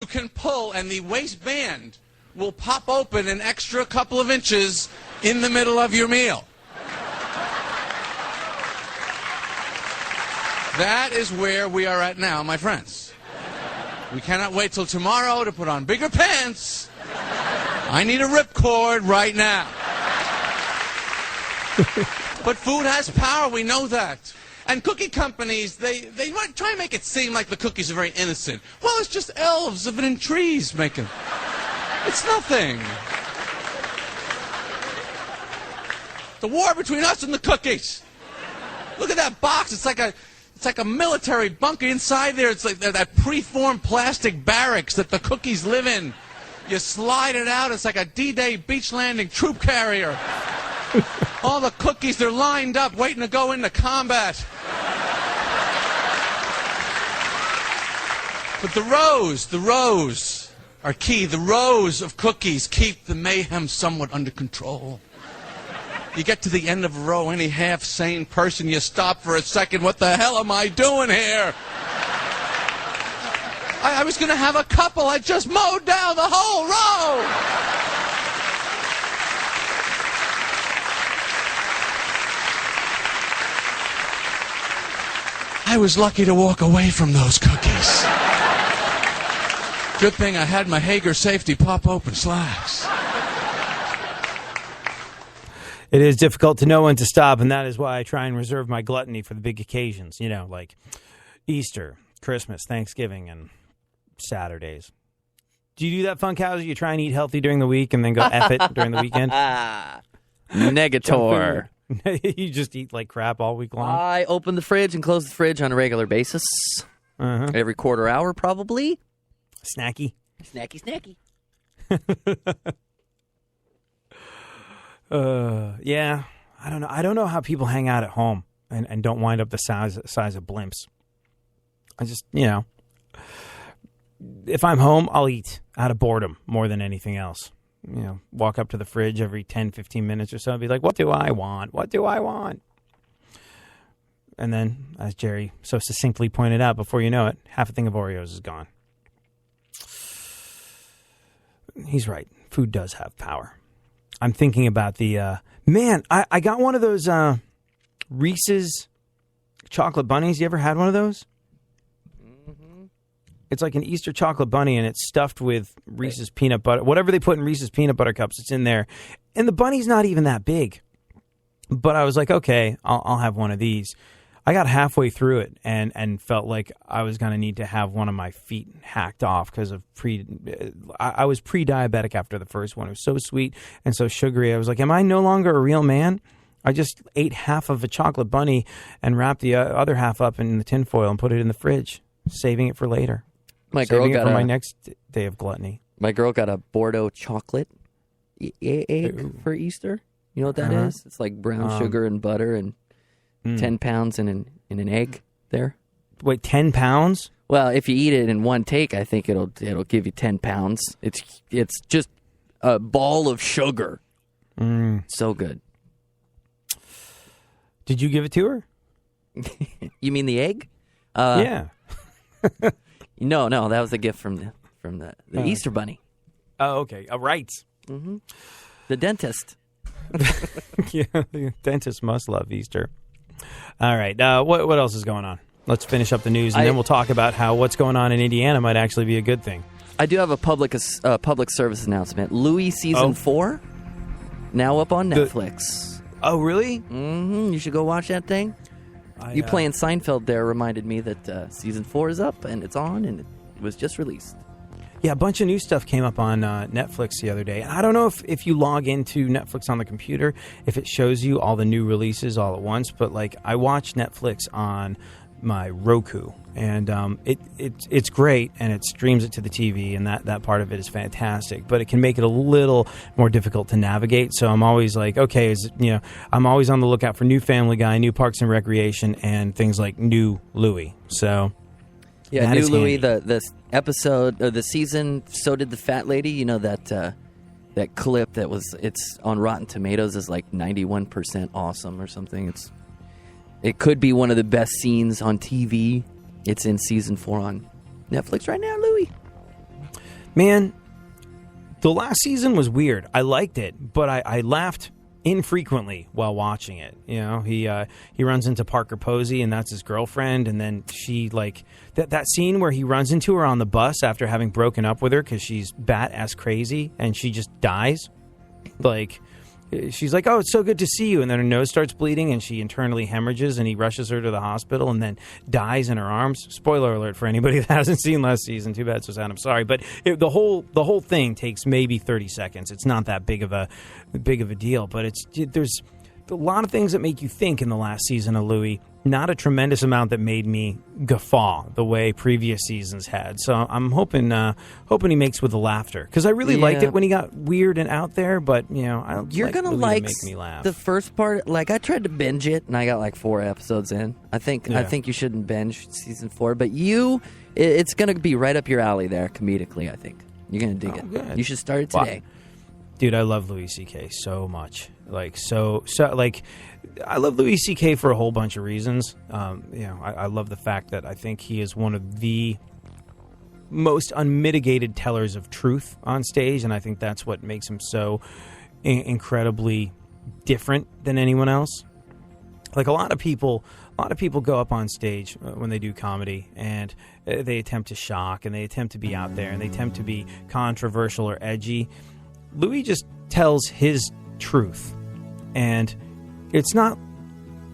can pull, and the waistband will pop open an extra couple of inches in the middle of your meal. That is where we are at now, my friends. We cannot wait till tomorrow to put on bigger pants. I need a ripcord right now. But food has power, we know that. And cookie companies, they try and make it seem like the cookies are very innocent. Well, it's just elves living in trees making. It's nothing. The war between us and the cookies. Look at that box. It's like a military bunker inside there. It's like that preformed plastic barracks that the cookies live in. You slide it out. It's like a D-Day beach landing troop carrier. All the cookies, they're lined up waiting to go into combat. But the rows are key. The rows of cookies keep the mayhem somewhat under control. You get to the end of a row, any half-sane person, you stop for a second. What the hell am I doing here? I was going to have a couple. I just mowed down the whole row. I was lucky to walk away from those cookies. Good thing I had my Hager safety pop-open slacks. It is difficult to know when to stop, and that is why I try and reserve my gluttony for the big occasions, like Easter, Christmas, Thanksgiving, and Saturdays. Do you do that, Funkhauser? You try and eat healthy during the week and then go F it during the weekend? Negator. You just eat like crap all week long? I open the fridge and close the fridge on a regular basis. Uh-huh. Every quarter hour, probably. Snacky. Snacky. Yeah. I don't know. I don't know how people hang out at home and don't wind up the size of blimps. I just, if I'm home, I'll eat out of boredom more than anything else. Walk up to the fridge every 10, 15 minutes or so and be like, what do I want? What do I want? And then, as Jerry so succinctly pointed out, before you know it, half a thing of Oreos is gone. He's right. Food does have power. I'm thinking about the, I got one of those Reese's chocolate bunnies. You ever had one of those? Mm-hmm. It's like an Easter chocolate bunny, and it's stuffed with Reese's peanut butter. Whatever they put in Reese's peanut butter cups, it's in there. And the bunny's not even that big. But I was like, okay, I'll have one of these. I got halfway through it and felt like I was going to need to have one of my feet hacked off because of I was pre-diabetic after the first one. It was so sweet and so sugary. I was like, am I no longer a real man? I just ate half of a chocolate bunny and wrapped the other half up in the tinfoil and put it in the fridge, saving it for later. Saving it for my next day of gluttony. My girl got a Bordeaux chocolate egg for Easter. You know what that is? It's like brown sugar and butter and 10 pounds in an egg there. Wait, 10 pounds? Well, if you eat it in one take, I think it'll give you 10 pounds. It's just a ball of sugar. So good. Did you give it to her? You mean the egg? Yeah. No, that was a gift from the Easter Bunny. Oh, okay. Right. Mm-hmm. The dentist. Yeah, the dentist must love Easter. All right. What else is going on? Let's finish up the news, and then we'll talk about how what's going on in Indiana might actually be a good thing. I do have a public service announcement. Louie season 4, now up on Netflix. Oh, really? Mm-hmm. You should go watch that thing. You playing Seinfeld there reminded me that season 4 is up, and it's on, and it was just released. Yeah, a bunch of new stuff came up on Netflix the other day. I don't know if you log into Netflix on the computer, if it shows you all the new releases all at once, but I watch Netflix on my Roku, and it's great, and it streams it to the TV, and that part of it is fantastic, but it can make it a little more difficult to navigate. So I'm always like, okay, I'm always on the lookout for new Family Guy, new Parks and Recreation, and things like new Louie. So yeah, new Louie, the episode or the season. So did the fat lady. You know that clip it's on Rotten Tomatoes is like 91% awesome or something. It could be one of the best scenes on TV. It's in season 4 on Netflix right now, Louie. Man, the last season was weird. I liked it, but I laughed infrequently while watching it. You know, he runs into Parker Posey, and that's his girlfriend, and then she, like, that scene where he runs into her on the bus after having broken up with her because she's bat-ass crazy, and she just dies. Like, she's like, oh, it's so good to see you, and then her nose starts bleeding, and she internally hemorrhages, and he rushes her to the hospital and then dies in her arms. Spoiler alert for anybody that hasn't seen last season. Too bad, Suzanne. I'm sorry, but the whole thing takes maybe 30 seconds. It's not that big of a deal, but there's a lot of things that make you think in the last season of Louie. Not a tremendous amount that made me guffaw the way previous seasons had. So I'm hoping he makes with the laughter, because I really liked it when he got weird and out there. But you're gonna like make me laugh. The first part. Like, I tried to binge it, and I got like 4 episodes in. I think you shouldn't binge season 4, but it's gonna be right up your alley there comedically. I think you're gonna dig it. Good. You should start it today. Wow. Dude, I love Louis C.K. so much. Like, I love Louis C.K. for a whole bunch of reasons. I love the fact that I think he is one of the most unmitigated tellers of truth on stage, and I think that's what makes him so incredibly different than anyone else. Like, a lot of people go up on stage when they do comedy, and they attempt to shock, and they attempt to be out there, and they attempt to be controversial or edgy. Louis just tells his truth, and it's not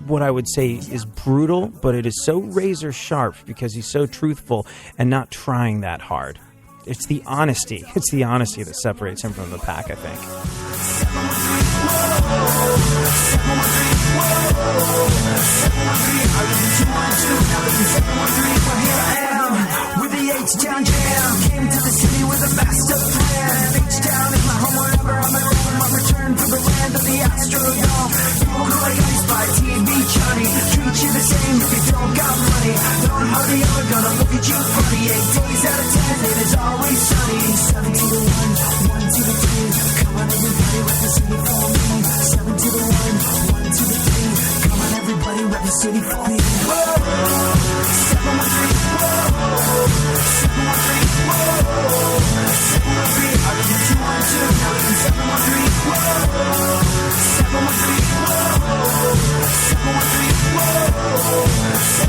what I would say is brutal, but it is so razor sharp because he's so truthful and not trying that hard. It's the honesty. It's the honesty that separates him from the pack, I think. With the H-Town jam, came to the city with a master plan. H-Town is my home wherever I'm at home. I return to the land of the Astrodome. People who like ice by TV Johnny treat you the same if you don't got money. Don't hardly ever gonna look at you funny. 8 days out of 10, it is always sunny. 7 to the 1, 1 to the 2. Come on, everybody, rep the city for me. 7 to the 1, 1 to the 3. Come on, everybody, rep the city for me. Whoa, 713, whoa, 713, whoa, 713. I live in 212, now live in 713, whoa, 713, whoa, 713, whoa, 713. I live in 212, now live in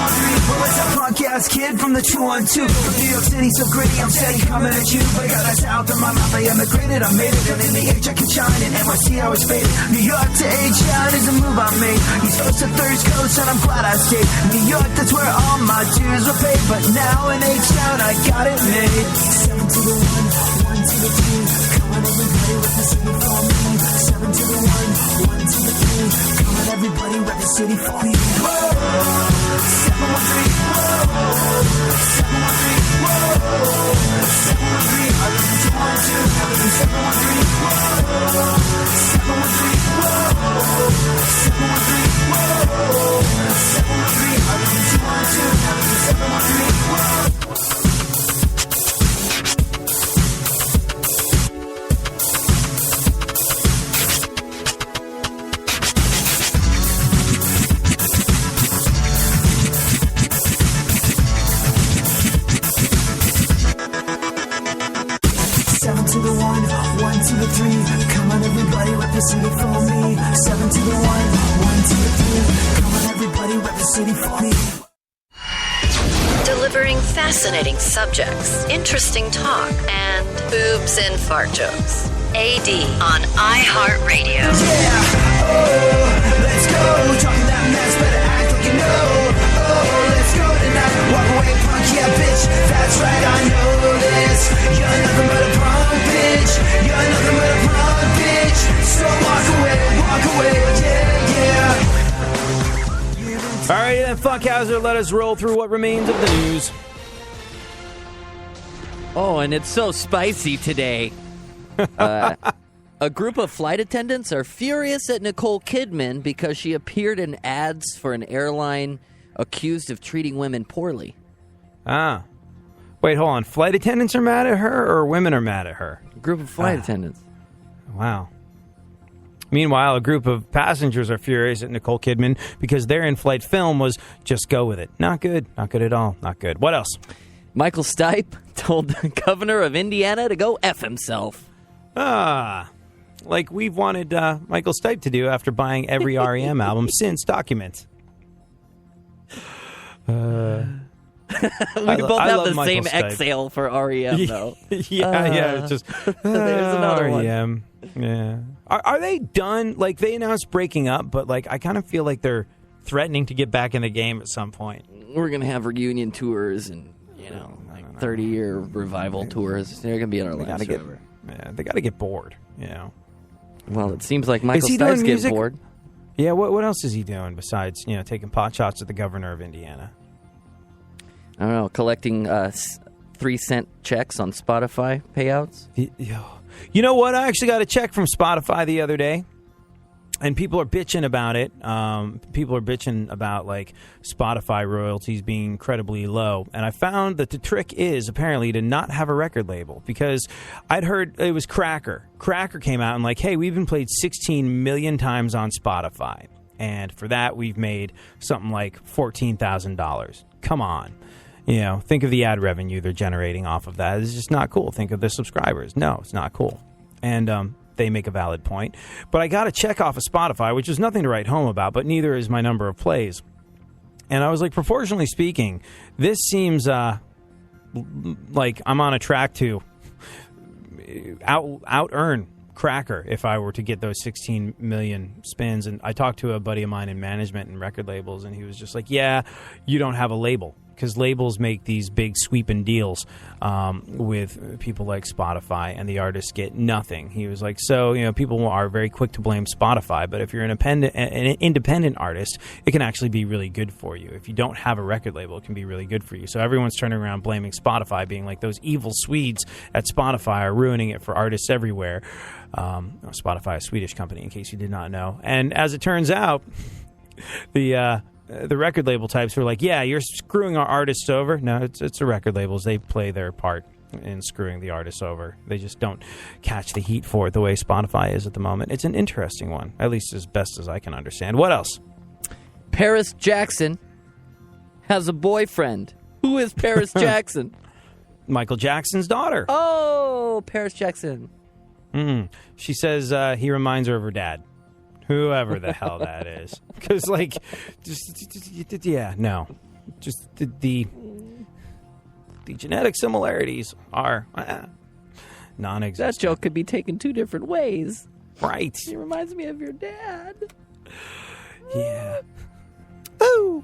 713. Well, it's a punk-ass kid from the 212. From New York City, so gritty, I'm steady coming at you. But I got that south in my mouth, I emigrated, I made it. And in the H I can shine, in NYC I was faded. New York to H-Town is a move I made. East Coast to Third Coast, and I'm glad I stayed. New York, that's where all my dues were paid. But now in H-Town, I got it made. 7 to the 1, 1 to the 2. Come on, everybody, rep the city for me. 7 to the 1, 1 to the 2. Come on, everybody, rep the city for me. Whoa, 713, whoa, 713, whoa, 713. I live in 212, I live in 713, whoa, 713, whoa, 713, whoa, 713. I live in 212, I live in 713, whoa. 7 to the 1, 1 to the 3. Come on, everybody, rep the city for me. 7 to the 1, 1 to the 3. Come on, everybody, rep the city for me. Delivering fascinating subjects, interesting talk, and boobs and fart jokes. AD on iHeartRadio. Yeah, oh, let's go. Talking that mess, better act like you know. Oh, let's go tonight. Walk away, punk, yeah, bitch. That's right, I know this. You're nothing but a punk, bitch. You're nothing but a punk, bitch. So walk away, yeah, yeah. All right, then, Funkhauser, let us roll through what remains of the news. Oh, and it's so spicy today. A group of flight attendants are furious at Nicole Kidman because she appeared in ads for an airline accused of treating women poorly. Ah. Wait, hold on. Flight attendants are mad at her, or women are mad at her? A group of flight attendants. Wow. Meanwhile, a group of passengers are furious at Nicole Kidman because their in-flight film was just go with it. Not good. Not good at all. Not good. What else? Michael Stipe told the governor of Indiana to go F himself. Like we've wanted Michael Stipe to do after buying every REM album since Document. We both have the same exhale for REM, though. yeah. It's just there's another REM. One. Yeah. Are they done? Like they announced breaking up, but like I kind of feel like they're threatening to get back in the game at some point. We're gonna have reunion tours and 30-year revival tours. They're gonna be in our lives forever. They got to get bored. Well, it seems like Michael Stipe's getting bored. Yeah. What else is he doing besides taking pot shots at the governor of Indiana? I don't know, collecting 3-cent checks on Spotify payouts. You know what? I actually got a check from Spotify the other day, and people are bitching about it. People are bitching about like Spotify royalties being incredibly low, and I found that the trick is apparently to not have a record label, because I'd heard it was Cracker. Cracker came out and like, hey, we've been played 16 million times on Spotify, and for that we've made something like $14,000. Come on. Think of the ad revenue they're generating off of that. It's just not cool. Think of the subscribers. No, it's not cool. And they make a valid point. But I got a check off of Spotify, which is nothing to write home about, but neither is my number of plays. And I was like, proportionally speaking, this seems like I'm on a track to out-earn Cracker if I were to get those 16 million spins. And I talked to a buddy of mine in management and record labels, and he was just like, yeah, you don't have a label. Because labels make these big sweeping deals with people like Spotify, and the artists get nothing. He was like, so people are very quick to blame Spotify, but if you're an independent artist, it can actually be really good for you. If you don't have a record label, it can be really good for you. So everyone's turning around blaming Spotify, being like those evil Swedes at Spotify are ruining it for artists everywhere. Spotify, a Swedish company, in case you did not know. And as it turns out, the record label types were like, yeah, you're screwing our artists over. No, it's the record labels. They play their part in screwing the artists over. They just don't catch the heat for it the way Spotify is at the moment. It's an interesting one, at least as best as I can understand. What else? Paris Jackson has a boyfriend. Who is Paris Jackson? Michael Jackson's daughter. Oh, Paris Jackson. She says he reminds her of her dad. Whoever the hell that is. Because, just the genetic similarities are non-existent. That joke could be taken two different ways. Right. He reminds me of your dad. Yeah. Ooh.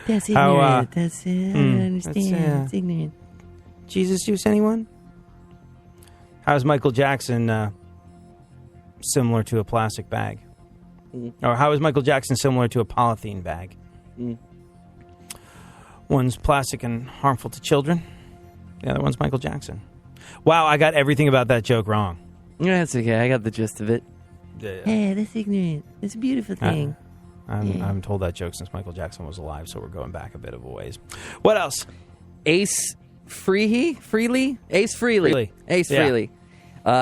That's ignorant. That's it. I don't understand. It's ignorant. Jesus juice, anyone? How's Michael Jackson similar to a plastic bag? Or how is Michael Jackson similar to a polythene bag? One's plastic and harmful to children. The other one's Michael Jackson. Wow, I got everything about that joke wrong. Yeah, that's okay. I got the gist of it. Hey, that's ignorant. It's a beautiful thing. I haven't told that joke since Michael Jackson was alive, so we're going back a bit of a ways. What else? Ace Frehley.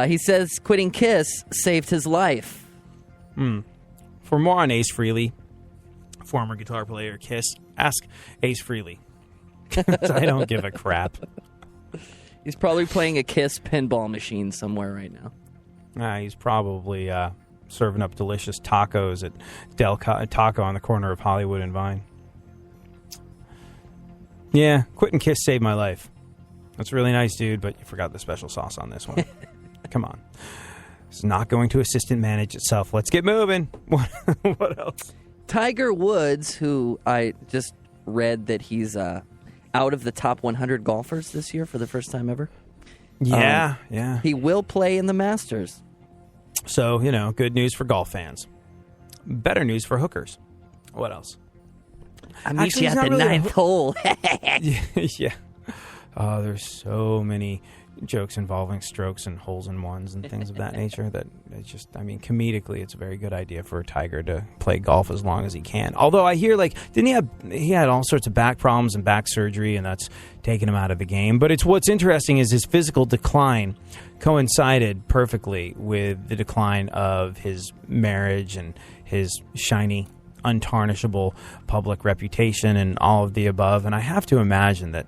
He says quitting Kiss saved his life. For more on Ace Frehley, former guitar player Kiss, ask Ace Frehley. I don't give a crap. He's probably playing a Kiss pinball machine somewhere right now. He's probably serving up delicious tacos at Del Taco on the corner of Hollywood and Vine. Yeah, quitting Kiss saved my life. That's really nice, dude, but you forgot the special sauce on this one. Come on. It's not going to assistant manage itself. Let's get moving. What else? Tiger Woods, who I just read that he's out of the top 100 golfers this year for the first time ever. Yeah. He will play in the Masters. So, good news for golf fans. Better news for hookers. What else? I meet you at the ninth hole. Yeah. Oh, there's so many jokes involving strokes and holes in ones and things of that nature that it's just, comedically, it's a very good idea for a Tiger to play golf as long as he can. Although I hear, he had all sorts of back problems and back surgery, and that's taken him out of the game. But what's interesting is his physical decline coincided perfectly with the decline of his marriage and his shiny untarnishable public reputation and all of the above. And I have to imagine that